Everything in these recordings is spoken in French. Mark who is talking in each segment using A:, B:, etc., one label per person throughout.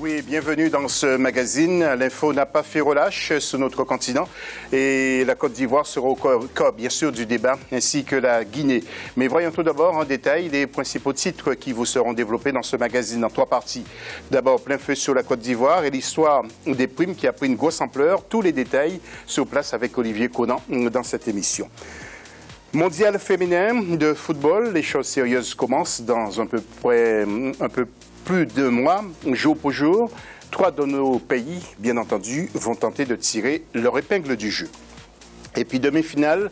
A: Oui, bienvenue dans ce magazine. L'info n'a pas fait relâche sur notre continent et la Côte d'Ivoire sera au cœur, bien sûr, du débat, ainsi que la Guinée. Mais voyons tout d'abord en détail les principaux titres qui vous seront développés dans ce magazine en 3 parties. D'abord, plein feu sur la Côte d'Ivoire et l'histoire des primes qui a pris une grosse ampleur. Tous les détails sur place avec Olivier Conan dans cette émission. Mondial féminin de football, les choses sérieuses commencent dans un peu plus de mois, jour pour jour. 3 de nos pays, bien entendu, vont tenter de tirer leur épingle du jeu. Et puis demi-finale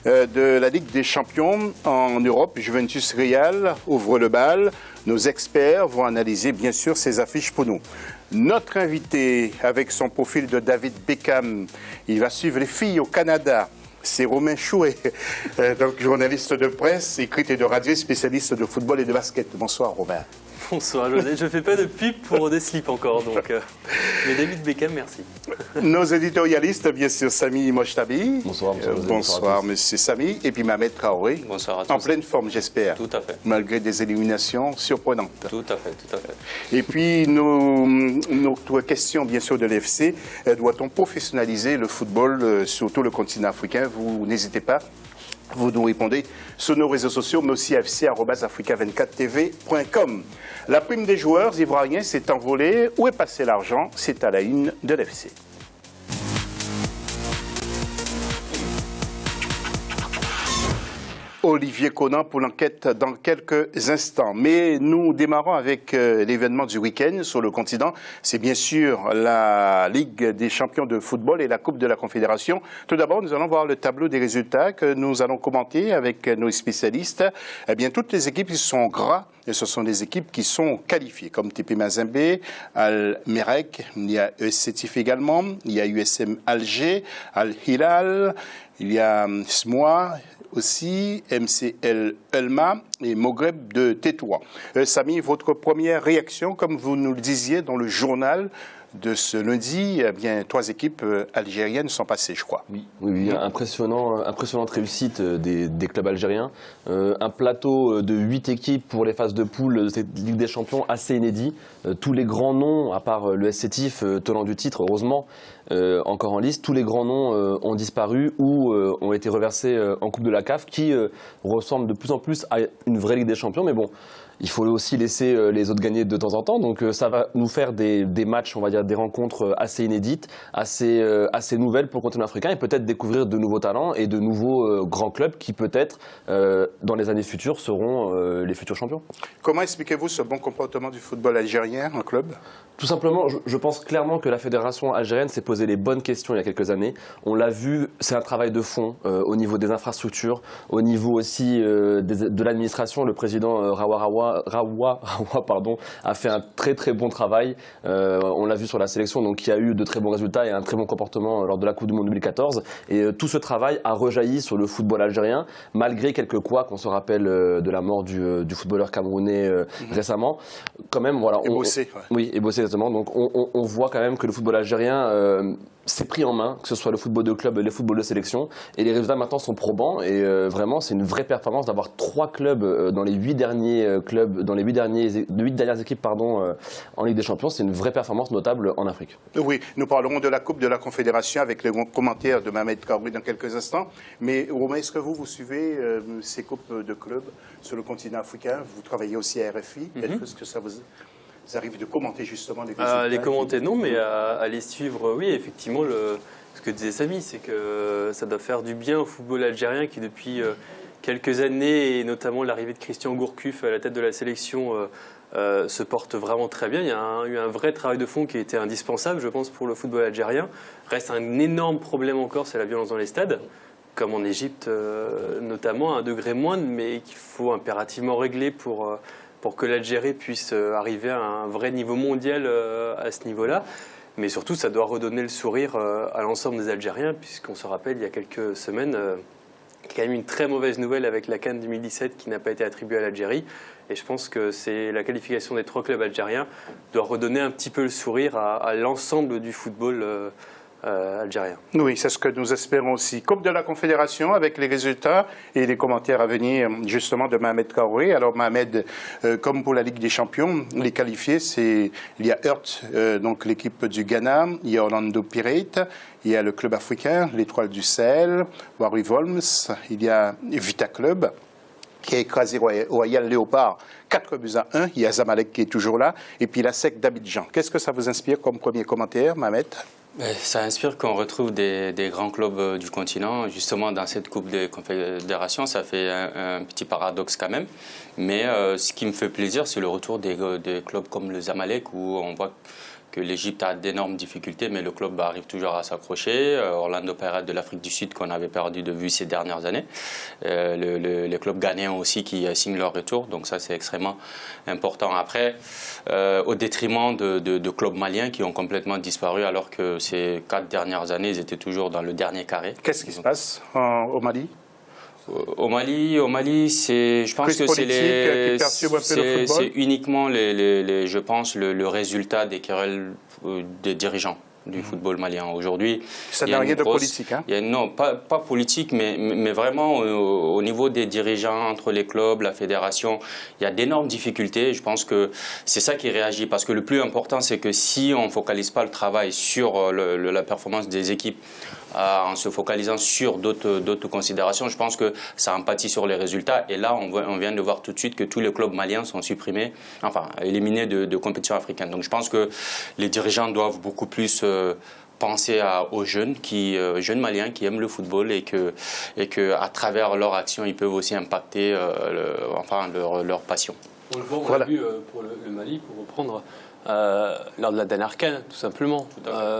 A: de la Ligue des Champions en Europe, Juventus Real ouvre le bal. Nos experts vont analyser bien sûr ces affiches pour nous. Notre invité avec son profil de David Beckham, il va suivre les filles au Canada. C'est Romain Chouet, donc journaliste de presse, écrite et de radio, spécialiste de football et de basket. Bonsoir Romain.
B: Bonsoir José, je ne fais pas de pub pour des slips encore, donc mais David Beckham, merci.
A: Nos éditorialistes, bien sûr, Samy Mochtabi.
C: Bonsoir,
A: bonsoir monsieur Samy. Et puis Mohamed Traoré.
B: Bonsoir à tous.
A: En pleine forme, j'espère.
B: Tout à fait.
A: Malgré des éliminations surprenantes.
B: Tout à fait, tout à fait.
A: Et puis, notre question, bien sûr, de l'FC, doit-on professionnaliser le football sur tout le continent africain? Vous n'hésitez pas. Vous nous répondez sur nos réseaux sociaux, mais aussi fc@africa24tv.com. La prime des joueurs ivoiriens s'est envolée. Où est passé l'argent? C'est à la une de l'FC. Olivier Conan pour l'enquête dans quelques instants. Mais nous démarrons avec l'événement du week-end sur le continent. C'est bien sûr la Ligue des champions de football et la Coupe de la Confédération. Tout d'abord, nous allons voir le tableau des résultats que nous allons commenter avec nos spécialistes. Eh bien, toutes les équipes sont gras et ce sont des équipes qui sont qualifiées, comme TP Mazembe, Al-Merrek, il y a ES Sétif également, il y a USM Alger, Al-Hilal, il y a SMOA, aussi MCL Elma et Moghreb de Tétouan. Samy, votre première réaction, comme vous nous le disiez dans le journal de ce lundi, eh bien, 3 équipes algériennes sont passées, je crois.
C: Oui, impressionnante réussite des clubs algériens. Un plateau de 8 équipes pour les phases de poule de cette Ligue des Champions assez inédit. Tous les grands noms, à part le SCTIF, tenant du titre, heureusement, encore en liste, tous les grands noms ont disparu ou ont été reversés en Coupe de la CAF, qui ressemble de plus en plus à une vraie Ligue des Champions. Mais bon, il faut aussi laisser les autres gagner de temps en temps. Donc ça va nous faire des matchs, on va dire des rencontres assez inédites, assez nouvelles pour le continent africain et peut-être découvrir de nouveaux talents et de nouveaux grands clubs qui peut-être dans les années futures seront les futurs champions.
A: Comment expliquez-vous ce bon comportement du football algérien en club?
C: Tout simplement, je pense clairement que la fédération algérienne s'est posé les bonnes questions il y a quelques années. On l'a vu, c'est un travail de fond au niveau des infrastructures, au niveau aussi de l'administration. Le président Rawa a fait un très très bon travail. On l'a vu sur la sélection, donc il y a eu de très bons résultats et un très bon comportement lors de la Coupe du Monde 2014. Et tout ce travail a rejailli sur le football algérien, malgré quelques couacs, qu'on se rappelle de la mort du footballeur camerounais récemment. Quand même, voilà. Oui, et Bossé, exactement. Donc on voit quand même que le football algérien s'est pris en main, que ce soit le football de club et le football de sélection. Et les résultats maintenant sont probants. Et vraiment, c'est une vraie performance d'avoir 3 clubs dans les 8 derniers clubs, dans les 8 dernières équipes en Ligue des Champions. C'est une vraie performance notable en Afrique.
A: Oui, nous parlerons de la Coupe de la Confédération avec les commentaires de Mohamed Traoré dans quelques instants. Mais Romain, est-ce que vous suivez ces coupes de clubs sur le continent africain? Vous travaillez aussi à RFI. Est-ce que ça vous arrive de commenter justement les résultats?
B: Les commenter, non, mais à les suivre, oui, effectivement. Ce que disait Samy, c'est que ça doit faire du bien au football algérien qui, depuis quelques années, et notamment l'arrivée de Christian Gourcuff à la tête de la sélection, se porte vraiment très bien. Il y a eu un vrai travail de fond qui a été indispensable, je pense, pour le football algérien. Reste un énorme problème encore, c'est la violence dans les stades, comme en Égypte notamment, à un degré moindre, mais qu'il faut impérativement régler pour que l'Algérie puisse arriver à un vrai niveau mondial à ce niveau-là. Mais surtout, ça doit redonner le sourire à l'ensemble des Algériens, puisqu'on se rappelle, il y a quelques semaines, il y a quand même une très mauvaise nouvelle avec la CAN 2017 qui n'a pas été attribuée à l'Algérie. Et je pense que c'est la qualification des 3 clubs algériens doit redonner un petit peu le sourire à l'ensemble du football algérien.
A: Oui, c'est ce que nous espérons aussi. Coupe de la Confédération avec les résultats et les commentaires à venir justement de Mohamed Karoui. Alors Mohamed, comme pour la Ligue des Champions, les qualifiés, il y a Heart, donc l'équipe du Ghana, il y a Orlando Pirates, il y a le club africain, l'Étoile du Sahel, Warri Wolms, il y a Vita Club qui a écrasé Royal Léopard 4-1. Il y a Zamalek qui est toujours là. Et puis la SEC d'Abidjan. Qu'est-ce que ça vous inspire comme premier commentaire, Mohamed?
D: Ça inspire qu'on retrouve des grands clubs du continent, justement dans cette Coupe de Confédération. Ça fait un petit paradoxe quand même. Mais ce qui me fait plaisir, c'est le retour des clubs comme le Zamalek, où on voit que l'Égypte a d'énormes difficultés, mais le club arrive toujours à s'accrocher. Orlando Pirates de l'Afrique du Sud, qu'on avait perdu de vue ces dernières années. Les clubs ghanéens aussi qui signent leur retour, donc ça c'est extrêmement important. Après, au détriment de clubs maliens qui ont complètement disparu, alors que ces 4 dernières années, ils étaient toujours dans le dernier carré.
A: Qu'est-ce qui se passe au Mali?
D: Au Mali, je pense que c'est uniquement je pense le résultat des querelles des dirigeants du football malien aujourd'hui.
A: Ça n'a rien de politique, hein?
D: Non, pas politique, mais vraiment au niveau des dirigeants, entre les clubs, la fédération, il y a d'énormes difficultés. Je pense que c'est ça qui réagit, parce que le plus important, c'est que si on ne focalise pas le travail sur la performance des équipes, en se focalisant sur d'autres considérations, je pense que ça empathie sur les résultats. Et là, on vient de voir tout de suite que tous les clubs maliens sont supprimés, enfin éliminés de compétitions africaines. Donc je pense que les dirigeants doivent beaucoup plus penser aux jeunes maliens qui aiment le football, et que à travers leur action, ils peuvent aussi impacter leur passion.
B: On le voit, on l'a vu pour le Mali, pour reprendre, lors de la dernière CAN, tout simplement.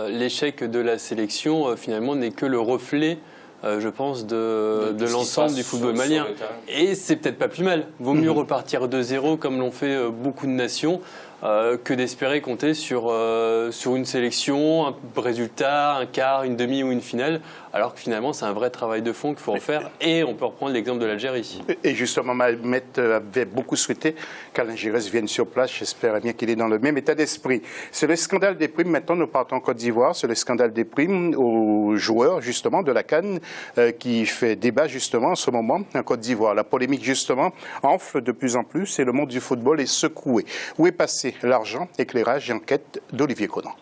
B: L'échec de la sélection, finalement, n'est que le reflet, je pense, de l'ensemble du football malien. Et c'est peut-être pas plus mal. Vaut mieux repartir de zéro, comme l'ont fait beaucoup de nations, que d'espérer compter sur une sélection, un résultat, un quart, une demi ou une finale, alors que finalement c'est un vrai travail de fond qu'il faut en faire. Et on peut reprendre l'exemple de l'Algérie.
A: Et justement, Mohamed avait beaucoup souhaité qu'Alain Giresse vienne sur place. J'espère bien qu'il est dans le même état d'esprit. C'est le scandale des primes. Maintenant, nous partons en Côte d'Ivoire. C'est le scandale des primes aux joueurs, justement, de la CAN, qui fait débat, justement, en ce moment, en Côte d'Ivoire. La polémique, justement, enfle de plus en plus et le monde du football est secoué. Où est passé l'argent? Éclairage et enquête d'Olivier Conan.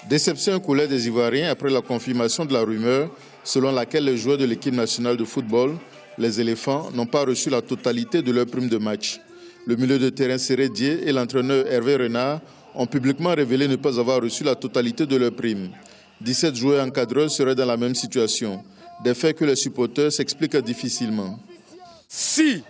E: Déception coulait des Ivoiriens après la confirmation de la rumeur selon laquelle les joueurs de l'équipe nationale de football, les éléphants, n'ont pas reçu la totalité de leur prime de match. Le milieu de terrain Serré Dié et l'entraîneur Hervé Renard ont publiquement révélé ne pas avoir reçu la totalité de leur prime. 17 joueurs encadreurs seraient dans la même situation. Des faits que les supporters s'expliquent difficilement.
F: Si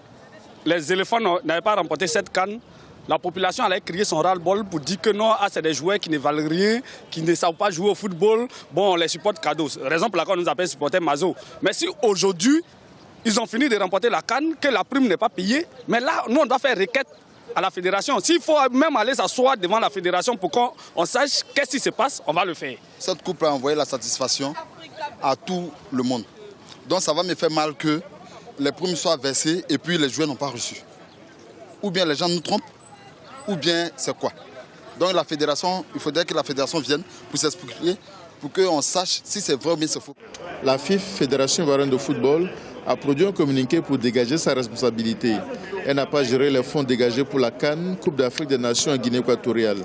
F: les éléphants n'avaient pas remporté cette CAN, la population allait crier son ras-le-bol pour dire que non, c'est des joueurs qui ne valent rien, qui ne savent pas jouer au football. Bon, on les supporte cadeaux. Raison pour laquelle on nous appelle supporters Mazo. Mais si aujourd'hui, ils ont fini de remporter la CAN, que la prime n'est pas payée, mais là, nous, on doit faire requête à la fédération. S'il faut même aller s'asseoir devant la fédération pour qu'on sache qu'est-ce qui se passe, on va le faire.
G: Cette coupe a envoyé la satisfaction à tout le monde. Donc ça va me faire mal que les primes soient versées et puis les joueurs n'ont pas reçu. Ou bien les gens nous trompent, ou bien c'est quoi? Donc la fédération, il faudrait que la fédération vienne pour s'expliquer, pour qu'on sache si c'est vrai ou bien c'est faux.
E: La FIF, Fédération ivoirienne de football, a produit un communiqué pour dégager sa responsabilité. Elle n'a pas géré les fonds dégagés pour la CAN, Coupe d'Afrique des Nations en Guinée équatoriale.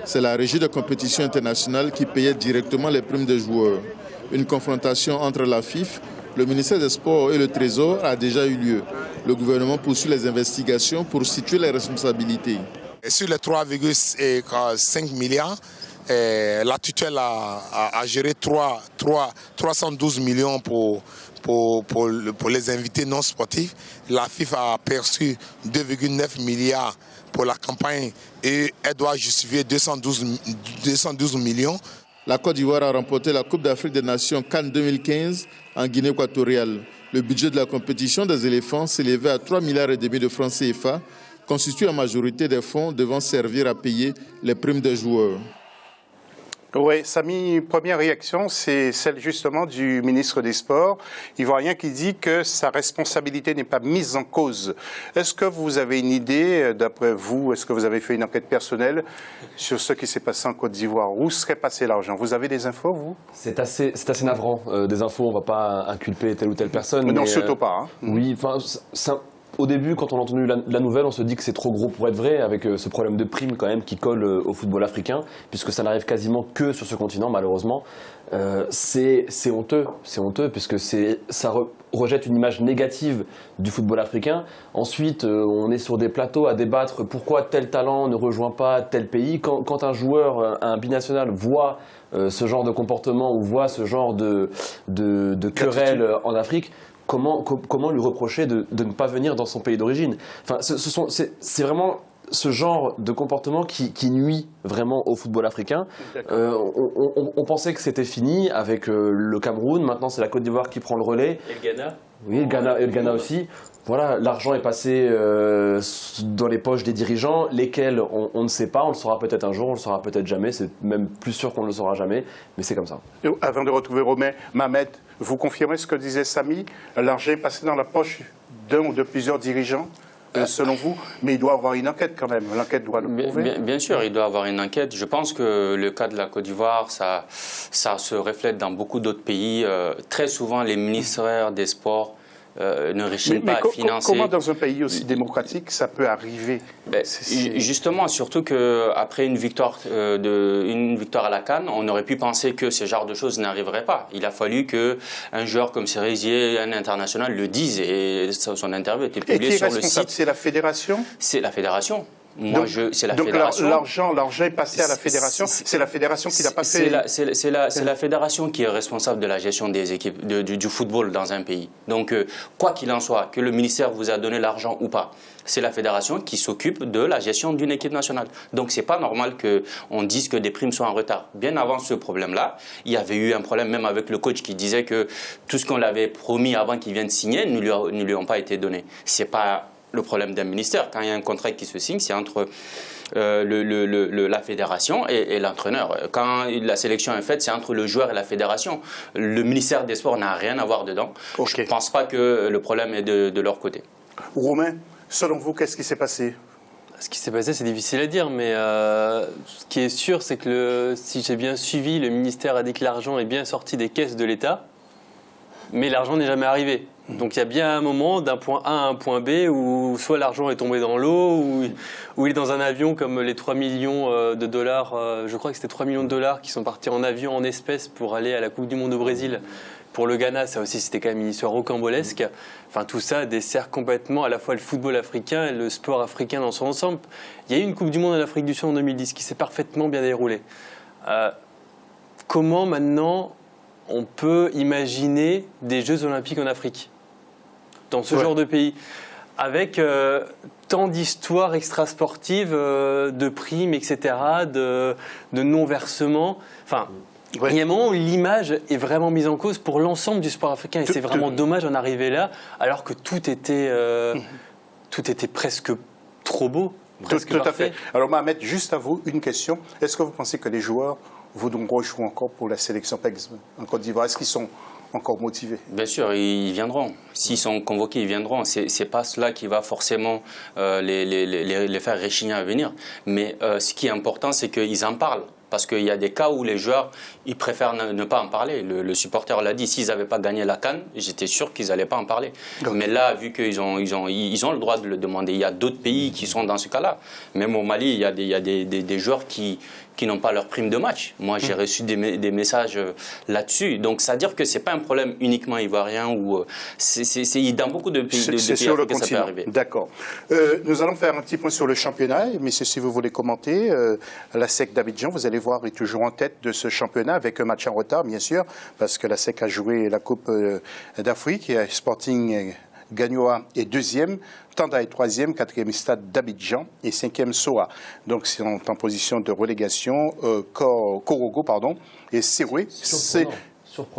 E: C'est la régie de compétition internationale qui payait directement les primes des joueurs. Une confrontation entre la FIF, le ministère des Sports et le Trésor a déjà eu lieu. Le gouvernement poursuit les investigations pour situer les responsabilités.
H: Et sur les 3,5 milliards, la tutelle a géré 312 millions pour les invités non sportifs. La FIFA a perçu 2,9 milliards pour la campagne et elle doit justifier 212 millions.
E: La Côte d'Ivoire a remporté la Coupe d'Afrique des Nations CAN 2015 en Guinée équatoriale. Le budget de la compétition des éléphants s'élevait à 3,5 milliards de francs CFA, constitue la majorité des fonds devant servir à payer les primes des joueurs.
A: Oui, Samy, première réaction, c'est celle justement du ministre des Sports, ivoirien, qui dit que sa responsabilité n'est pas mise en cause. Est-ce que vous avez une idée, d'après vous, est-ce que vous avez fait une enquête personnelle sur ce qui s'est passé en Côte d'Ivoire? Où serait passé l'argent? Vous avez des infos, vous?
C: C'est assez navrant. Des infos, on ne va pas inculper telle ou telle personne.
A: Non, surtout pas. Hein.
C: Oui, enfin, au début, quand on a entendu la nouvelle, on se dit que c'est trop gros pour être vrai, avec ce problème de prime quand même qui colle au football africain, puisque ça n'arrive quasiment que sur ce continent, malheureusement. C'est honteux, puisque ça rejette une image négative du football africain. Ensuite, on est sur des plateaux à débattre pourquoi tel talent ne rejoint pas tel pays. Quand un joueur, un binational, voit ce genre de comportement ou voit ce genre de querelle en Afrique, comment lui reprocher de ne pas venir dans son pays d'origine? Enfin, c'est vraiment ce genre de comportement qui nuit vraiment au football africain. On pensait que c'était fini avec le Cameroun, maintenant c'est la Côte d'Ivoire qui prend le relais.
B: Et le Ghana?
C: Oui, le Ghana aussi. Voilà, l'argent est passé dans les poches des dirigeants, lesquels on ne sait pas, on le saura peut-être un jour, on le saura peut-être jamais, c'est même plus sûr qu'on ne le saura jamais, mais c'est comme ça.
A: Avant de retrouver Romain, Mohamed, vous confirmez ce que disait Samy? L'argent est passé dans la poche d'un ou de plusieurs dirigeants, selon vous, mais il doit y avoir une enquête quand même. L'enquête doit le prouver.
D: Bien sûr, il doit y avoir une enquête. Je pense que le cas de la Côte d'Ivoire, ça se reflète dans beaucoup d'autres pays. Très souvent, les ministères des Sports ne réussissent pas à financer.
A: Comment dans un pays aussi démocratique ça peut arriver?
D: Justement, surtout qu'après une victoire à la CAN, on aurait pu penser que ce genre de choses n'arriverait pas. Il a fallu qu'un joueur comme Cerezier, un international, le dise et son interview a été publiée sur le site.
A: C'est la fédération?
D: C'est la fédération. C'est la
A: fédération. Donc l'argent est passé à la fédération. C'est la fédération qui l'a pas fait.
D: C'est la fédération qui est responsable de la gestion des équipes du football dans un pays. Donc quoi qu'il en soit, que le ministère vous a donné l'argent ou pas, c'est la fédération qui s'occupe de la gestion d'une équipe nationale. Donc c'est pas normal qu'on dise que des primes sont en retard. Bien avant ce problème-là, il y avait eu un problème même avec le coach qui disait que tout ce qu'on l'avait promis avant qu'il vienne signer ne lui ont pas été donné. C'est pas le problème d'un ministère. Quand il y a un contrat qui se signe, c'est entre la fédération et l'entraîneur. Quand la sélection est faite, c'est entre le joueur et la fédération. Le ministère des Sports n'a rien à voir dedans. Je ne pense pas que le problème est de leur côté.
A: Romain, selon vous, qu'est-ce qui s'est passé?
B: Ce qui s'est passé, c'est difficile à dire, mais ce qui est sûr, c'est que si j'ai bien suivi, le ministère a dit que l'argent est bien sorti des caisses de l'État, mais l'argent n'est jamais arrivé. Donc il y a bien un moment d'un point A à un point B où soit l'argent est tombé dans l'eau, ou il est dans un avion comme les 3 millions de dollars, je crois que c'était 3 millions de dollars qui sont partis en avion en espèces pour aller à la Coupe du Monde au Brésil. Pour le Ghana, ça aussi c'était quand même une histoire rocambolesque. Enfin tout ça dessert complètement à la fois le football africain et le sport africain dans son ensemble. Il y a eu une Coupe du Monde en Afrique du Sud en 2010 qui s'est parfaitement bien déroulée. Comment maintenant on peut imaginer des Jeux Olympiques en Afrique dans ce genre de pays, avec tant d'histoires extrasportives, de primes, etc., de non-versement. Enfin, il y a un moment où l'image est vraiment mise en cause pour l'ensemble du sport africain. Et c'est vraiment dommage d'en arriver là, alors que tout était presque trop beau.
A: Tout à fait. Alors Mohamed, juste à vous, une question. Est-ce que vous pensez que les joueurs voudront rejouer encore pour la sélection en Côte d'Ivoire? Est-ce qu'ils sont encore motivés?
D: Bien sûr, ils viendront. S'ils sont convoqués, ils viendront. C'est pas cela qui va forcément les faire réchigner à venir. Mais ce qui est important, c'est qu'ils en parlent. Parce qu'il y a des cas où les joueurs, ils préfèrent ne pas en parler. Le supporter l'a dit, s'ils n'avaient pas gagné la CAN, j'étais sûr qu'ils n'allaient pas en parler. Mais là, vu qu'ils ont le droit de le demander, il y a d'autres pays qui sont dans ce cas-là. Même au Mali, il y a des joueurs qui n'ont pas leur prime de match. Moi, j'ai reçu des messages là-dessus. Donc, c'est-à-dire que ce n'est pas un problème uniquement ivoirien. Ou dans beaucoup de pays africains, ça peut arriver.
A: D'accord. Nous allons faire un petit point sur le championnat. Messieurs, si vous voulez commenter, la SEC d'Abidjan, vous allez voir, est toujours en tête de ce championnat avec un match en retard, bien sûr, parce que la SEC a joué la Coupe d'Afrique et Sporting Gagnoa est deuxième, Tanda est troisième, quatrième Stade d'Abidjan et cinquième Soa. Donc, ils sont en position de relégation. Korogo, et Seroué.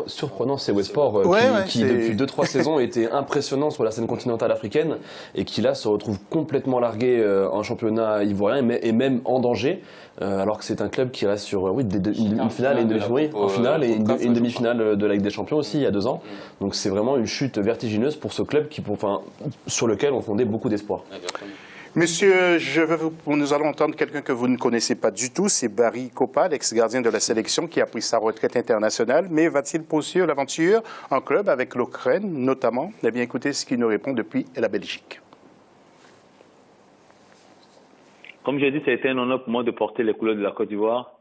C: Surprenant, c'est Westport qui depuis 2-3 saisons était impressionnant sur la scène continentale africaine et qui là se retrouve complètement largué en championnat ivoirien et même en danger, alors que c'est un club qui reste sur une finale et une demi-finale, en finale et une demi-finale de la Ligue des Champions aussi il y a 2 ans. Donc c'est vraiment une chute vertigineuse pour ce club sur lequel on fondait beaucoup d'espoir.
A: Monsieur, nous allons entendre quelqu'un que vous ne connaissez pas du tout, c'est Barry Kopa, l'ex-gardien de la sélection qui a pris sa retraite internationale. Mais va-t-il poursuivre l'aventure en club avec l'Ukraine notamment? Eh bien, écoutez ce qu'il nous répond depuis la Belgique.
I: Comme j'ai dit, ça a été un honneur pour moi de porter les couleurs de la Côte d'Ivoire.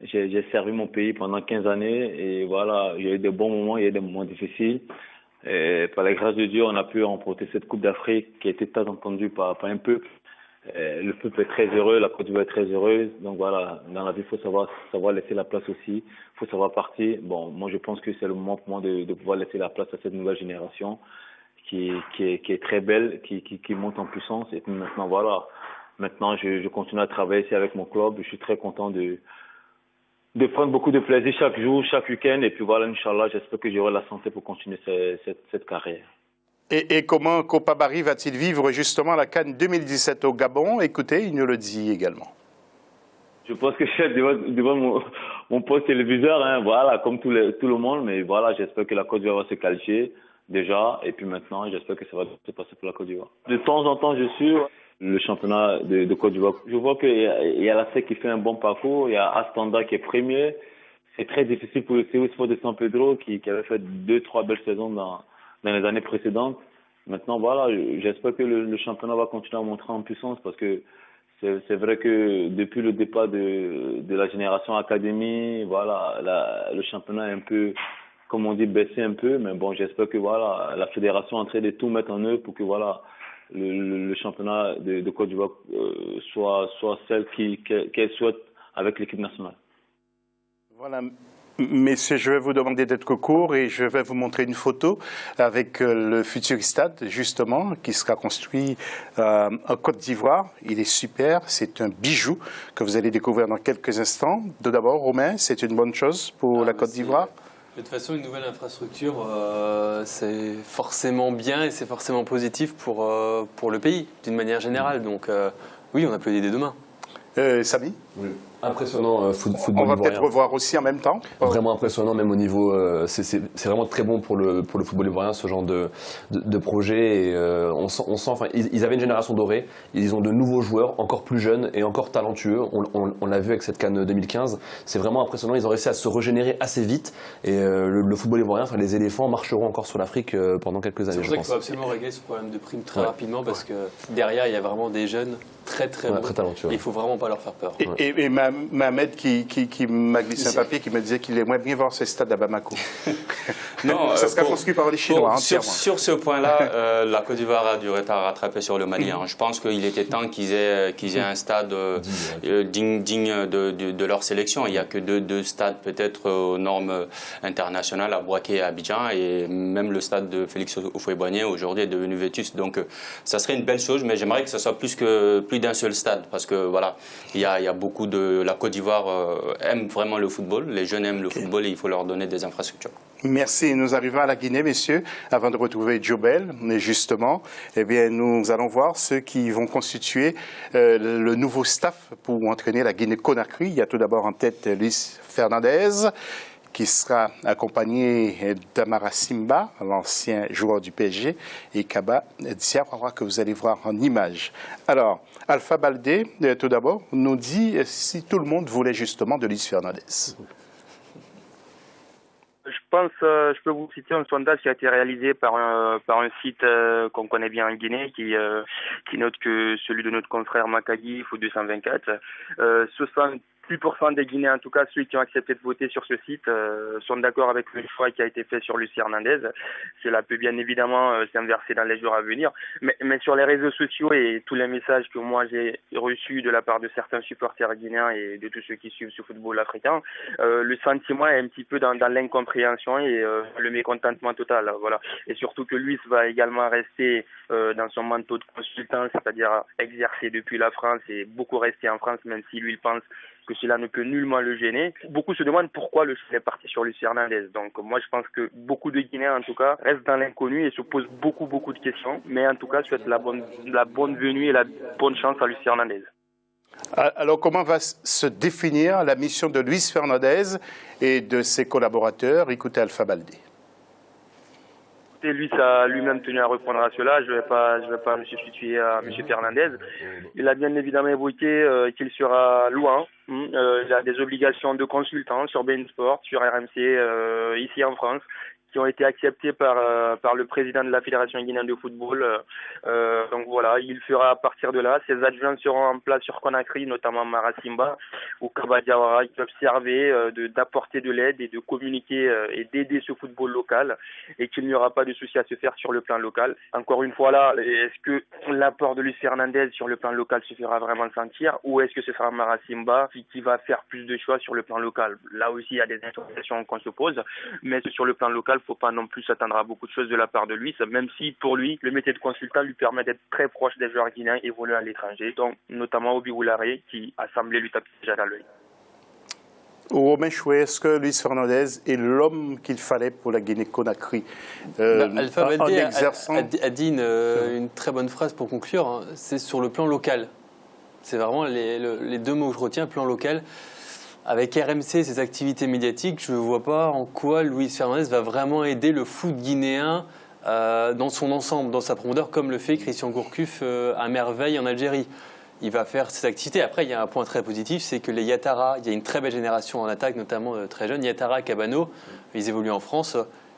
I: J'ai servi mon pays pendant 15 années et voilà, il y a eu des bons moments, il y a eu des moments difficiles. Et par la grâce de Dieu, on a pu remporter cette Coupe d'Afrique qui a été tant entendue par un peuple. Le peuple est très heureux, la Côte d'Ivoire est très heureuse. Donc voilà, dans la vie, il faut savoir laisser la place aussi. Il faut savoir partir. Bon, moi, je pense que c'est le moment pour moi de pouvoir laisser la place à cette nouvelle génération qui est très belle, qui monte en puissance. Et puis maintenant, voilà. Maintenant, je continue à travailler ici avec mon club. Je suis très content de prendre beaucoup de plaisir chaque jour, chaque week-end. Et puis voilà, Inch'Allah, j'espère que j'aurai la santé pour continuer cette carrière.
A: Et comment Kopa Barry va-t-il vivre justement la CAN 2017 au Gabon? Écoutez, il nous le dit également.
I: Je pense que je suis devant mon poste téléviseur, hein, voilà, comme tout le monde. Mais voilà, j'espère que la Côte d'Ivoire va se qualifier déjà. Et puis maintenant, j'espère que ça va se passer pour la Côte d'Ivoire. De temps en temps, je suis le championnat de Côte d'Ivoire. Je vois qu'il y a la SEC qui fait un bon parcours, il y a Astanda qui est premier. C'est très difficile pour le CU Sport de San Pedro qui avait fait 2-3 belles saisons dans les années précédentes. Maintenant, voilà, j'espère que le championnat va continuer à monter en puissance parce que c'est vrai que depuis le départ de la génération académie, voilà, le championnat est un peu, comme on dit, baissé un peu. Mais bon, j'espère que voilà, la fédération est en train de tout mettre en œuvre pour que voilà, le championnat de Côte d'Ivoire soit celle qu'elle souhaite avec l'équipe nationale. Voilà.
A: Messieurs, je vais vous demander d'être court et je vais vous montrer une photo avec le futur stade, justement, qui sera construit en Côte d'Ivoire. Il est super, c'est un bijou que vous allez découvrir dans quelques instants. Tout d'abord, Romain, c'est une bonne chose pour la Côte d'Ivoire?
B: De toute façon, une nouvelle infrastructure, c'est forcément bien et c'est forcément positif pour le pays, d'une manière générale. Donc oui, on applaudit dès demain.
A: Samy?
C: Oui. Impressionnant football
A: On va
C: ivoirien.
A: peut-être revoir aussi en même temps.
C: Vraiment impressionnant, même au niveau. C'est vraiment très bon pour le football ivoirien, ce genre de projet. Et, on sent, enfin, ils avaient une génération dorée. Ils ont de nouveaux joueurs, encore plus jeunes et encore talentueux. On l'a vu avec cette CAN 2015. C'est vraiment impressionnant. Ils ont réussi à se régénérer assez vite. Et le football ivoirien, enfin, les éléphants marcheront encore sur l'Afrique pendant quelques années.
B: C'est pour ça qu'il faut absolument régler ce problème de prime très rapidement parce que derrière, il y a vraiment des jeunes très bons.
C: Très talentueux.
B: Il ne faut vraiment pas leur faire peur.
A: Et Mohamed qui m'a glissé un papier qui me disait qu'il aimerait bien voir ce stade à Bamako.
D: Non,
A: ça sera construit par les Chinois.
D: Sur ce point-là, la Côte d'Ivoire a du retard à rattraper sur le Mali. Je pense qu'il était temps qu'ils aient un stade digne de leur sélection. Il n'y a que deux stades peut-être aux normes internationales à Bouaké et à Abidjan. Et même le stade de Félix Houphouët-Boigny aujourd'hui est devenu vétuste. Donc ça serait une belle chose, mais j'aimerais que ce soit plus d'un seul stade. Parce que voilà, il y a beaucoup de... La Côte d'Ivoire aime vraiment le football. Les jeunes aiment le football et il faut leur donner des infrastructures.
A: Merci. Nous arrivons à la Guinée, messieurs. Avant de retrouver Djobel, mais justement, eh bien, nous allons voir ceux qui vont constituer le nouveau staff pour entraîner la Guinée-Conakry. Il y a tout d'abord en tête Luis Fernandez, qui sera accompagné d'Amara Simba, l'ancien joueur du PSG, et Kaba Diawara, que vous allez voir en image. Alors, Alpha Baldé, tout d'abord, nous dit si tout le monde voulait justement de Luis Fernandez.
J: Je peux vous citer un sondage qui a été réalisé par un site qu'on connaît bien en Guinée, qui note que celui de notre confrère Makagi, Foot 224, 68% des Guinéens, en tout cas ceux qui ont accepté de voter sur ce site, sont d'accord avec le choix qui a été fait sur Luis Fernandez. Cela peut bien évidemment s'inverser dans les jours à venir, mais sur les réseaux sociaux et tous les messages que moi j'ai reçus de la part de certains supporters guinéens et de tous ceux qui suivent ce football africain, le sentiment est un petit peu dans l'incompréhension et le mécontentement total. Voilà. Et surtout que Luis va également rester dans son manteau de consultant, c'est-à-dire exercer depuis la France et beaucoup rester en France, même si lui il pense que cela ne peut nullement le gêner. Beaucoup se demandent pourquoi le choix est parti sur Luis Hernandez. Donc moi je pense que beaucoup de Guinéens en tout cas restent dans l'inconnu et se posent beaucoup de questions. Mais en tout cas souhaitent la bonne venue et la bonne chance à Luis Hernandez.
A: Alors, comment va se définir la mission de Luis Fernandez et de ses collaborateurs? Écoutez Alpha Baldé.
J: Lui a lui-même tenu à répondre à cela. Je vais pas me substituer à M. Fernandez. Il a bien évidemment évoqué qu'il sera louant. Il a des obligations de consultant sur beIN Sport, sur RMC ici en France, qui ont été acceptées par le président de la Fédération guinéenne de football. Donc voilà, il fera à partir de là. Ses adjoints seront en place sur Conakry, notamment Mara Simba ou Kaba Diawara, qui peuvent servir d'apporter de l'aide et de communiquer et d'aider ce football local, et qu'il n'y aura pas de souci à se faire sur le plan local. Encore une fois là, est-ce que l'apport de Luis Hernandez sur le plan local se fera vraiment sentir, ou est-ce que ce sera Mara Simba qui va faire plus de choix sur le plan local? Là aussi, il y a des interrogations qu'on se pose, mais sur le plan local, il ne faut pas non plus s'attendre à beaucoup de choses de la part de lui, même si pour lui, le métier de consultant lui permet d'être très proche des joueurs guinéens évoluant à l'étranger, donc notamment Obi Oulare qui a semblé lui taper déjà dans l'œil.
A: Romain Chouet, est-ce que Luis Fernandez est l'homme qu'il fallait pour la Guinée-Conakry
B: Alpha Baldé a dit une très bonne phrase pour conclure, hein, c'est sur le plan local. C'est vraiment les deux mots que je retiens, plan local. Avec RMC et ses activités médiatiques, je ne vois pas en quoi Luis Fernandez va vraiment aider le foot guinéen dans son ensemble, dans sa profondeur, comme le fait Christian Gourcuff à merveille en Algérie. Il va faire ses activités. Après, il y a un point très positif, c'est que les Yatara, il y a une très belle génération en attaque, notamment très jeune. Yatara, Cabano, ils évoluent en France.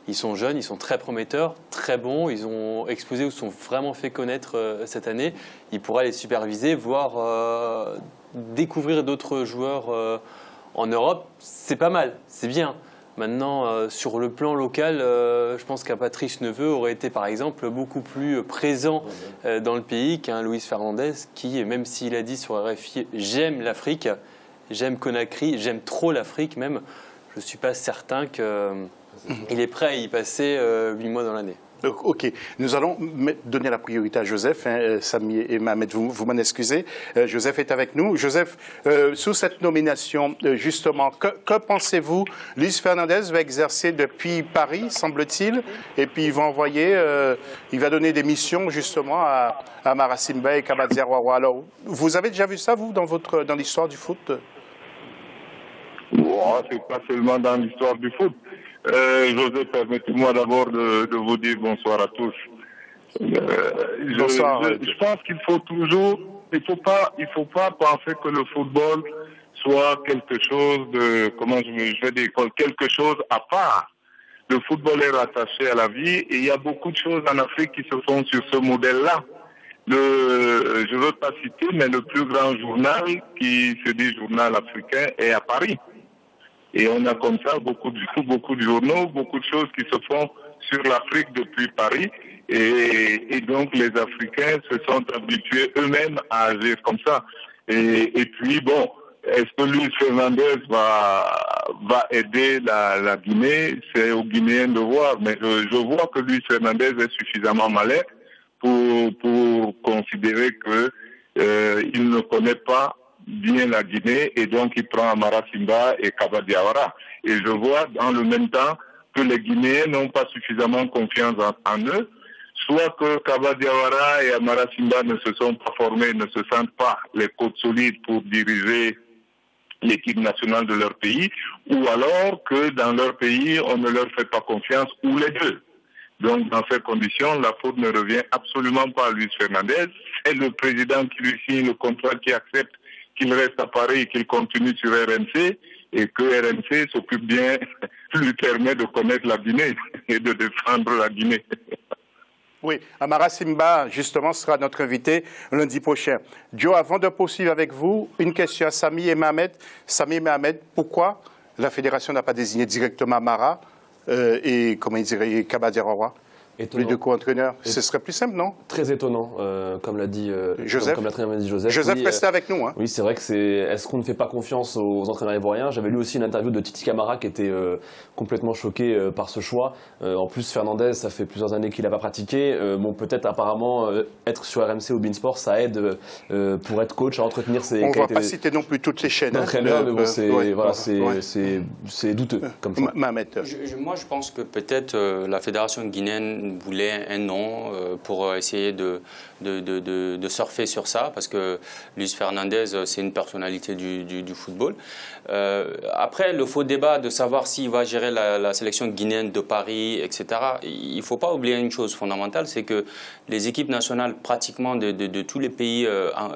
B: Ils sont jeunes, ils sont très prometteurs, très bons. Ils ont explosé ou se sont vraiment fait connaître cette année. Il pourra les superviser, voire découvrir d'autres joueurs en Europe. C'est pas mal, c'est bien. Maintenant, sur le plan local, je pense qu'un Patrice Neveu aurait été, par exemple, beaucoup plus présent dans le pays qu'un Luis Fernandez qui, même s'il a dit sur RFI « j'aime l'Afrique, j'aime Conakry, j'aime trop l'Afrique même », je ne suis pas certain qu'il est prêt à y passer 8 mois dans l'année.
A: Ok, nous allons donner la priorité à Joseph, Samy et Mohamed, vous m'en excusez. Joseph est avec nous. Joseph, sous cette nomination, justement, que pensez-vous? Luis Fernandez va exercer depuis Paris, semble-t-il, et puis il va donner des missions justement à Mara Simba et Kaba Diawara. Alors, vous avez déjà vu ça, vous, dans l'histoire du foot?
K: C'est pas seulement dans l'histoire du foot. Joseph, permettez-moi d'abord de vous dire bonsoir à tous.
A: Bonsoir.
K: Je pense qu'il faut toujours, il faut pas penser que le football soit quelque chose de, je vais dire, quelque chose à part. Le football est rattaché à la vie et il y a beaucoup de choses en Afrique qui se font sur ce modèle-là. Je ne veux pas citer, mais le plus grand journal qui se dit journal africain est à Paris. Et on a comme ça beaucoup de journaux, beaucoup de choses qui se font sur l'Afrique depuis Paris. Et donc les Africains se sont habitués eux-mêmes à agir comme ça. Et puis bon, est-ce que Luis Fernandez va aider la Guinée? C'est aux Guinéens de voir. Mais je vois que Luis Fernandez est suffisamment malin pour considérer que il ne connaît pas bien la Guinée et donc il prend Amara Simba et Kaba Diawara. Et je vois dans le même temps que les Guinéens n'ont pas suffisamment confiance en eux, soit que Kaba Diawara et Amara Simba ne se sont pas formés, ne se sentent pas les côtes solides pour diriger l'équipe nationale de leur pays, ou alors que dans leur pays on ne leur fait pas confiance, ou les deux. Donc dans ces conditions, la faute ne revient absolument pas à Luis Fernandez, c'est le président qui lui signe le contrat, qui accepte qu'il reste à Paris et qu'il continue sur RMC, et que RMC s'occupe bien, lui permet de connaître la Guinée et de défendre la Guinée.
A: Oui, Amara Simba, justement, sera notre invité lundi prochain. Joe, avant de poursuivre avec vous, une question à Samy et Mohamed. Samy et Mohamed, pourquoi la fédération n'a pas désigné directement Amara et, comment il dirait, Kaba Diawara?
C: Étonnant.
A: les deux co-entraîneurs. Ce serait plus simple, non?
C: Très étonnant, comme l'a dit
A: Joseph.
C: comme l'a très bien dit Joseph.
A: Joseph,
C: Oui,
A: restez avec nous. Hein.
C: Oui, c'est vrai que c'est. Est-ce qu'on ne fait pas confiance aux entraîneurs ivoiriens? J'avais lu aussi une interview de Titi Camara qui était complètement choqué par ce choix. En plus, Fernandez, ça fait plusieurs années qu'il n'a pas pratiqué. Bon, peut-être apparemment être sur RMC ou Beansport, ça aide pour être coach à entretenir ses.
A: On ne va pas citer non plus toutes les chaînes.
C: D'entraîneurs, mais bon, c'est
A: ouais,
C: voilà,
A: ouais.
C: c'est douteux comme choix.
A: Mohamed.
D: Moi, je pense que peut-être la fédération guinéenne voulait un nom pour essayer de surfer sur ça, parce que Luis Fernandez, c'est une personnalité du football. Après, le faux débat de savoir s'il va gérer la sélection guinéenne de Paris, etc., il ne faut pas oublier une chose fondamentale, c'est que les équipes nationales pratiquement de tous les pays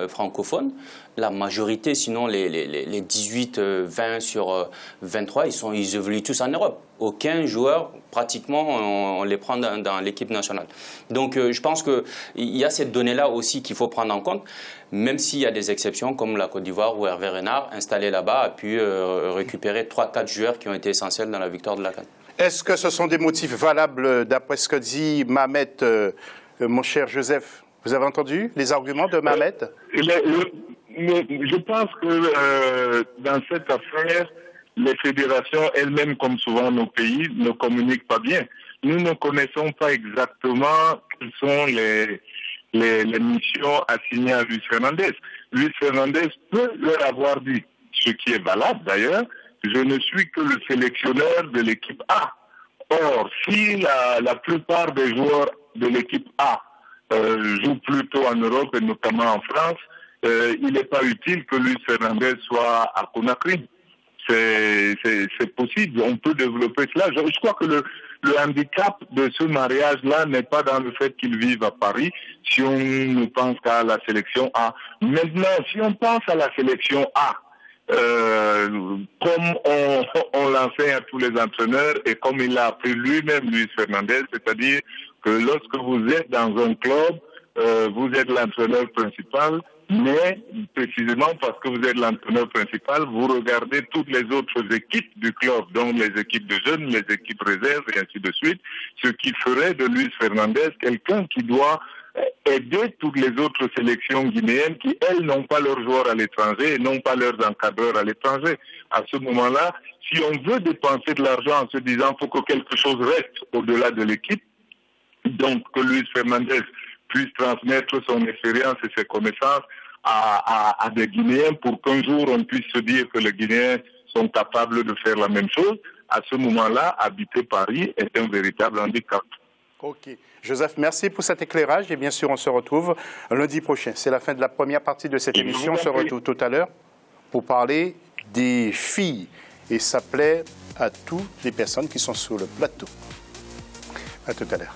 D: francophones, la majorité, sinon les 18, 20 sur 23, ils évoluent tous en Europe. Aucun joueur, pratiquement, on les prend dans l'équipe nationale. Donc je pense qu'il y a cette donnée-là aussi qu'il faut prendre en compte, même s'il y a des exceptions comme la Côte d'Ivoire où Hervé Renard, installé là-bas, a pu récupérer 3-4 joueurs qui ont été essentiels dans la victoire de la CAN.
A: Est-ce que ce sont des motifs valables d'après ce que dit Mohamed, mon cher Joseph? Vous avez entendu les arguments de Mohamed?
K: Je pense que dans cette affaire, les fédérations elles-mêmes, comme souvent nos pays, ne communiquent pas bien. Nous ne connaissons pas exactement quelles sont les missions assignées à Luis Fernandez. Luis Fernandez peut leur avoir dit, ce qui est valable d'ailleurs, je ne suis que le sélectionneur de l'équipe A. Or, si la plupart des joueurs de l'équipe A jouent plutôt en Europe et notamment en France, il n'est pas utile que Luis Fernandez soit à Conakry. C'est possible, on peut développer cela. Je crois que le handicap de ce mariage-là n'est pas dans le fait qu'ils vivent à Paris, si on ne pense qu'à la sélection A. Maintenant, si on pense à la sélection A, comme on l'enseigne à tous les entraîneurs et comme il l'a appris lui-même, Luis Fernandez, c'est-à-dire que lorsque vous êtes dans un club, vous êtes l'entraîneur principal, mais précisément parce que vous êtes l'entraîneur principal, vous regardez toutes les autres équipes du club, donc les équipes de jeunes, les équipes réserves et ainsi de suite, ce qui ferait de Luis Fernandez quelqu'un qui doit aider toutes les autres sélections guinéennes qui, elles, n'ont pas leurs joueurs à l'étranger et n'ont pas leurs encadreurs à l'étranger. À ce moment-là, si on veut dépenser de l'argent en se disant qu'il faut que quelque chose reste au-delà de l'équipe, donc que Luis Fernandez puisse transmettre son expérience et ses connaissances à des Guinéens pour qu'un jour on puisse se dire que les Guinéens sont capables de faire la même chose, à ce moment-là, habiter Paris est un véritable handicap.
A: Ok. Joseph, merci pour cet éclairage et bien sûr on se retrouve lundi prochain. C'est la fin de la première partie de cette émission. On se retrouve tout à l'heure pour parler des filles et ça plaît à toutes les personnes qui sont sur le plateau. À tout à l'heure.